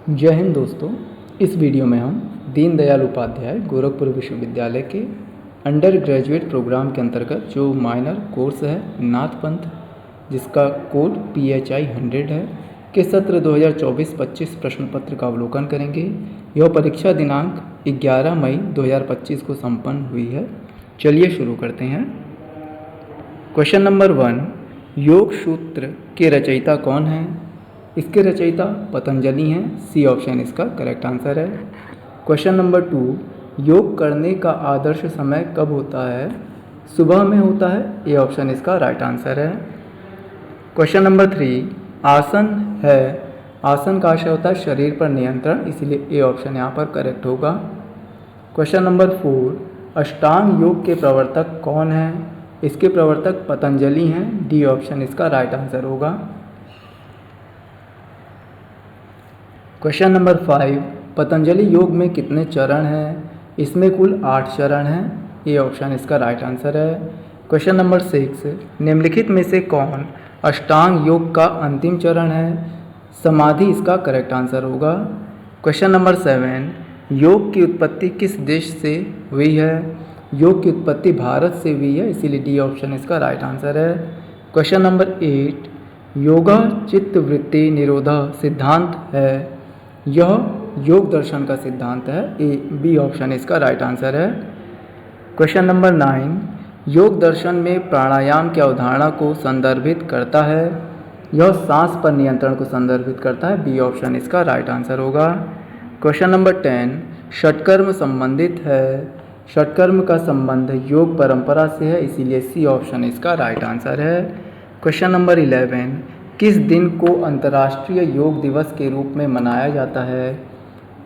जय हिंद दोस्तों। इस वीडियो में हम दीनदयाल उपाध्याय गोरखपुर विश्वविद्यालय के अंडर ग्रेजुएट प्रोग्राम के अंतर्गत जो माइनर कोर्स है नाथ पंथ, जिसका कोड PHI 100 है, के सत्र 2024-25 प्रश्न पत्र का अवलोकन करेंगे। यह परीक्षा दिनांक 11 मई 2025 को संपन्न हुई है। चलिए शुरू करते हैं। क्वेश्चन नंबर 1, योग सूत्र के रचयिता कौन हैं? इसके रचयिता पतंजलि हैं। सी ऑप्शन इसका करेक्ट आंसर है। क्वेश्चन नंबर 2, योग करने का आदर्श समय कब होता है? सुबह में होता है। ए ऑप्शन इसका राइट आंसर है। क्वेश्चन नंबर 3, आसन है। आसन का आशय होता है शरीर पर नियंत्रण, इसीलिए ए ऑप्शन यहाँ पर करेक्ट होगा। क्वेश्चन नंबर 4, अष्टांग योग के प्रवर्तक कौन हैं? इसके प्रवर्तक पतंजलि हैं। डी ऑप्शन इसका राइट आंसर होगा। क्वेश्चन नंबर 5, पतंजलि योग में कितने चरण हैं? इसमें कुल 8 चरण हैं। ए ऑप्शन इसका राइट आंसर है। क्वेश्चन नंबर 6, निम्नलिखित में से कौन अष्टांग योग का अंतिम चरण है? समाधि इसका करेक्ट आंसर होगा। क्वेश्चन नंबर 7, योग की उत्पत्ति किस देश से हुई है? योग की उत्पत्ति भारत से हुई है, इसीलिए डी ऑप्शन इसका राइट आंसर है। क्वेश्चन नंबर 8, योगा चित्त वृत्ति निरोधा सिद्धांत है। यह योग दर्शन का सिद्धांत है। बी ऑप्शन इसका राइट आंसर है। क्वेश्चन नंबर 9, योग दर्शन में प्राणायाम की अवधारणा को संदर्भित करता है। यह सांस पर नियंत्रण को संदर्भित करता है। बी ऑप्शन इसका राइट आंसर होगा। क्वेश्चन नंबर 10, षटकर्म संबंधित है। षटकर्म का संबंध योग परंपरा से है, इसीलिए सी ऑप्शन इसका राइट आंसर है। क्वेश्चन नंबर 11, किस दिन को अंतर्राष्ट्रीय योग दिवस के रूप में मनाया जाता है?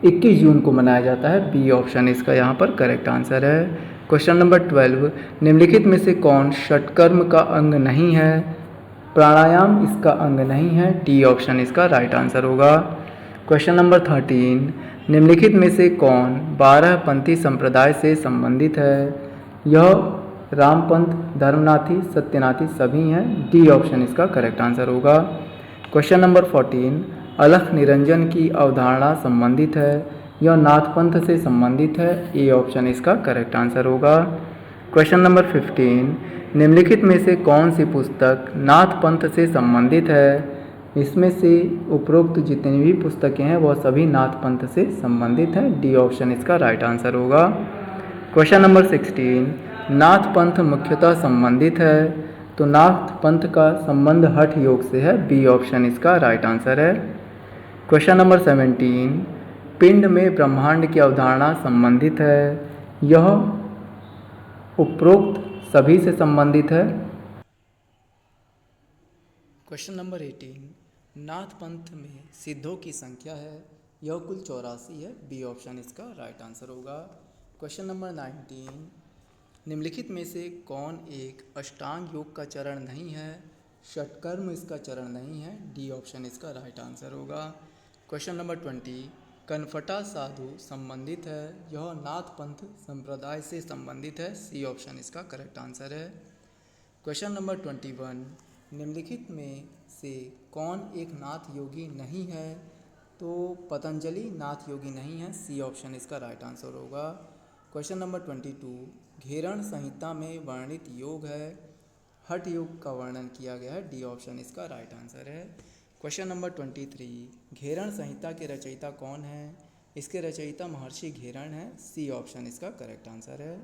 21 जून को मनाया जाता है। बी ऑप्शन इसका यहाँ पर करेक्ट आंसर है। क्वेश्चन नंबर 12, निम्नलिखित में से कौन षटकर्म का अंग नहीं है? प्राणायाम इसका अंग नहीं है। डी ऑप्शन इसका राइट आंसर होगा। क्वेश्चन नंबर 13, निम्नलिखित में से कौन 12पंथी संप्रदाय से संबंधित है? यह रामपंथ, धर्मनाथी, सत्यनाथी सभी हैं। डी ऑप्शन इसका करेक्ट आंसर होगा। क्वेश्चन नंबर 14, अलख निरंजन की अवधारणा संबंधित है। यह नाथपंथ से संबंधित है। ए ऑप्शन इसका करेक्ट आंसर होगा। क्वेश्चन नंबर 15, निम्नलिखित में से कौन सी पुस्तक नाथपंथ से संबंधित है? इसमें से उपरोक्त जितनी भी पुस्तकें हैं वह सभी नाथपंथ से संबंधित हैं। डी ऑप्शन इसका राइट आंसर होगा। क्वेश्चन नंबर 16, नाथ पंथ मुख्यतः संबंधित है, तो नाथ पंथ का संबंध हठ योग से है। बी ऑप्शन इसका राइट आंसर है। क्वेश्चन नंबर 17, पिंड में ब्रह्मांड की अवधारणा संबंधित है। यह उपरोक्त सभी से संबंधित है। क्वेश्चन नंबर 18, नाथ पंथ में सिद्धों की संख्या है। यह कुल 84 है। बी ऑप्शन इसका राइट आंसर होगा। क्वेश्चन नंबर 19, निम्नलिखित में से कौन एक अष्टांग योग का चरण नहीं है? षटकर्म इसका चरण नहीं है। डी ऑप्शन इसका राइट आंसर होगा। क्वेश्चन नंबर 20, कनफटा साधु संबंधित है। यह नाथ पंथ संप्रदाय से संबंधित है। सी ऑप्शन इसका करेक्ट आंसर है। क्वेश्चन नंबर 21, निम्नलिखित में से कौन एक नाथ योगी नहीं है? तो पतंजलि नाथ योगी नहीं है। सी ऑप्शन इसका राइट आंसर होगा। क्वेश्चन नंबर 22, घेरण संहिता में वर्णित योग है। हठ योग का वर्णन किया गया है। डी ऑप्शन इसका राइट आंसर है। क्वेश्चन नंबर 23, घेरण संहिता के रचयिता कौन है? इसके रचयिता महर्षि घेरण है। सी ऑप्शन इसका करेक्ट आंसर है।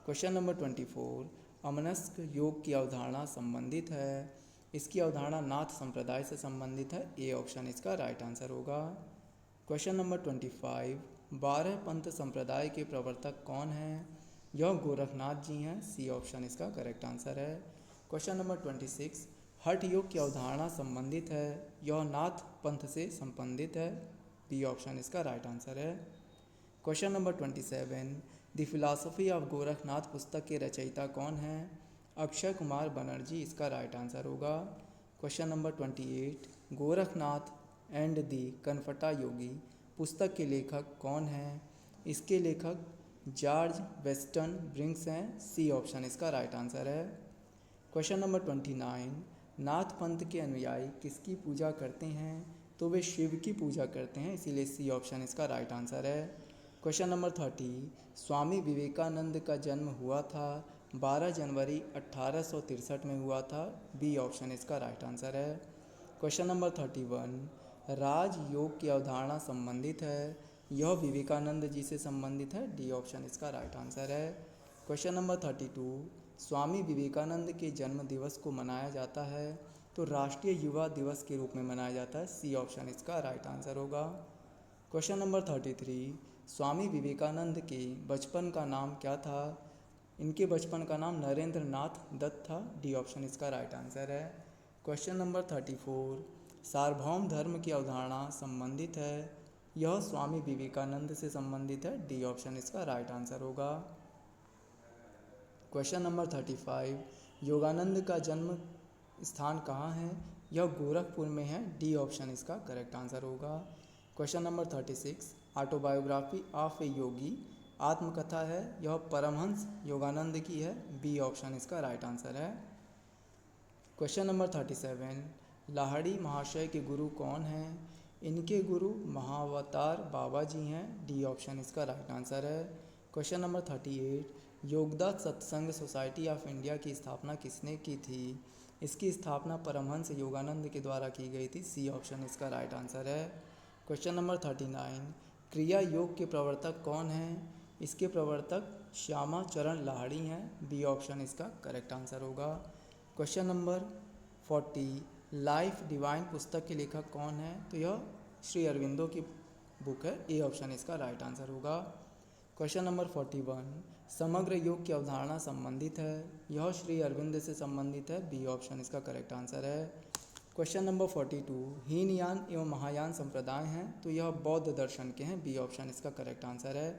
क्वेश्चन नंबर 24, अमनस्क योग की अवधारणा संबंधित है। इसकी अवधारणा नाथ संप्रदाय से संबंधित है। ए ऑप्शन इसका राइट आंसर होगा। क्वेश्चन नंबर 25, 12 पंथ संप्रदाय के प्रवर्तक कौन हैं? यह गोरखनाथ जी हैं। सी ऑप्शन इसका करेक्ट आंसर है। क्वेश्चन नंबर 26, हठ योग की अवधारणा संबंधित है। यह नाथ पंथ से संबंधित है। बी ऑप्शन इसका राइट आंसर है। Question number 27, the philosophy of Gorakhnath पुस्तक के रचयिता कौन हैं? अक्षय कुमार बनर्जी इसका राइट आंसर होगा। Question number 28, Gorakhnath and the Kanphata Yogi पुस्तक के लेखक कौन हैं? इसके लेखक जॉर्ज वेस्टन ब्रिंग्स हैं। सी ऑप्शन इसका राइट आंसर है। क्वेश्चन नंबर 29, नाथ पंथ के अनुयायी किसकी पूजा करते हैं? तो वे शिव की पूजा करते हैं, इसीलिए सी ऑप्शन इसका राइट आंसर है। क्वेश्चन नंबर 30, स्वामी विवेकानंद का जन्म हुआ था 12 जनवरी 1863 में हुआ था, बी ऑप्शन इसका राइट आंसर है। क्वेश्चन नंबर 31, राजयोग की अवधारणा संबंधित है, यह विवेकानंद जी से संबंधित है, डी ऑप्शन इसका राइट आंसर है। क्वेश्चन नंबर 32, स्वामी विवेकानंद के जन्म दिवस को मनाया जाता है तो राष्ट्रीय युवा दिवस के रूप में मनाया जाता है, सी ऑप्शन इसका राइट आंसर होगा। क्वेश्चन नंबर 33, स्वामी विवेकानंद के बचपन का नाम क्या था, इनके बचपन का नाम नरेंद्र नाथ दत्त था, डी ऑप्शन इसका राइट आंसर है। क्वेश्चन नंबर 34, सार्वभौम धर्म की अवधारणा संबंधित है, यह स्वामी विवेकानंद से संबंधित है, डी ऑप्शन इसका राइट आंसर होगा। क्वेश्चन नंबर 35, योगानंद का जन्म स्थान कहाँ है, यह गोरखपुर में है, डी ऑप्शन इसका करेक्ट आंसर होगा। क्वेश्चन नंबर 36, ऑटोबायोग्राफी ऑफ ए योगी आत्मकथा है, यह परमहंस योगानंद की है, बी ऑप्शन इसका राइट आंसर है। क्वेश्चन नंबर 37, लाहिड़ी महाशय के गुरु कौन हैं, इनके गुरु महाअवतार बाबा जी हैं, डी ऑप्शन इसका राइट आंसर है। क्वेश्चन नंबर 38, योगदास सत्संग सोसाइटी ऑफ इंडिया की स्थापना किसने की थी, इसकी स्थापना परमहंस योगानंद के द्वारा की गई थी, सी ऑप्शन इसका राइट आंसर है। क्वेश्चन नंबर 39, क्रिया योग के प्रवर्तक कौन हैं, इसके प्रवर्तक श्यामा चरण लाहिड़ी हैं, बी ऑप्शन इसका करेक्ट आंसर होगा। क्वेश्चन नंबर 40, लाइफ डिवाइन पुस्तक के लेखक कौन है, तो यह श्री अरविंदो की बुक है, ए ऑप्शन इसका राइट आंसर होगा। क्वेश्चन नंबर 41, समग्र योग की अवधारणा संबंधित है, यह श्री अरविंद से संबंधित है, बी ऑप्शन इसका करेक्ट आंसर है। क्वेश्चन नंबर 42, हीनयान एवं महायान संप्रदाय हैं, तो यह बौद्ध दर्शन के हैं, बी ऑप्शन इसका करेक्ट आंसर है।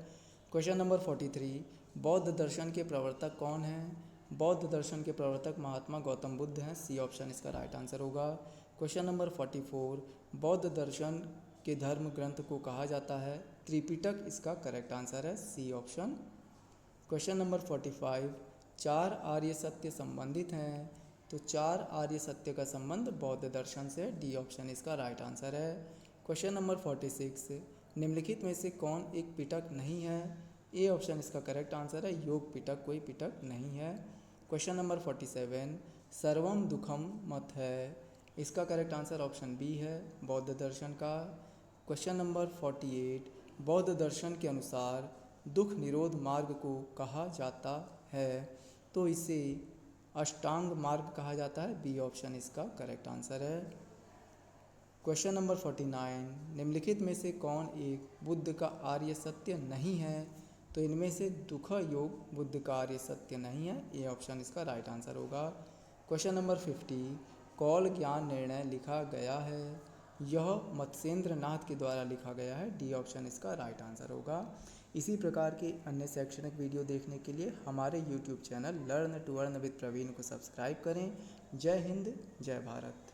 क्वेश्चन नंबर 43, बौद्ध दर्शन के प्रवर्तक कौन हैं, बौद्ध दर्शन के प्रवर्तक महात्मा गौतम बुद्ध हैं, सी ऑप्शन इसका राइट आंसर होगा। क्वेश्चन नंबर 44, बौद्ध दर्शन के धर्म ग्रंथ को कहा जाता है, त्रिपिटक इसका करेक्ट आंसर है, सी ऑप्शन। क्वेश्चन नंबर 45, 4 आर्य सत्य संबंधित हैं, तो 4 आर्य सत्य का संबंध बौद्ध दर्शन से, डी ऑप्शन इसका राइट आंसर है। क्वेश्चन नंबर 46, निम्नलिखित में से कौन एक पिटक नहीं है, ए ऑप्शन इसका करेक्ट आंसर है, योग पिटक कोई पिटक नहीं है। क्वेश्चन नंबर 47, सर्वम दुखम मत है, इसका करेक्ट आंसर ऑप्शन बी है, बौद्ध दर्शन का। क्वेश्चन नंबर 48, बौद्ध दर्शन के अनुसार दुख निरोध मार्ग को कहा जाता है, तो इसे अष्टांग मार्ग कहा जाता है, बी ऑप्शन इसका करेक्ट आंसर है। क्वेश्चन नंबर 49, निम्नलिखित में से कौन एक बुद्ध का आर्य सत्य नहीं है, तो इनमें से दुख योग बुद्ध का आर्य सत्य नहीं है, ए ऑप्शन इसका राइट आंसर होगा। क्वेश्चन नंबर 50, कौल ज्ञान निर्णय लिखा गया है, यह मत्स्येंद्र नाथ के द्वारा लिखा गया है, डी ऑप्शन इसका राइट आंसर होगा। इसी प्रकार के अन्य शैक्षणिक वीडियो देखने के लिए हमारे YouTube channel learn to earn with Praveen को सब्सक्राइब करें। जय हिंद, जय भारत।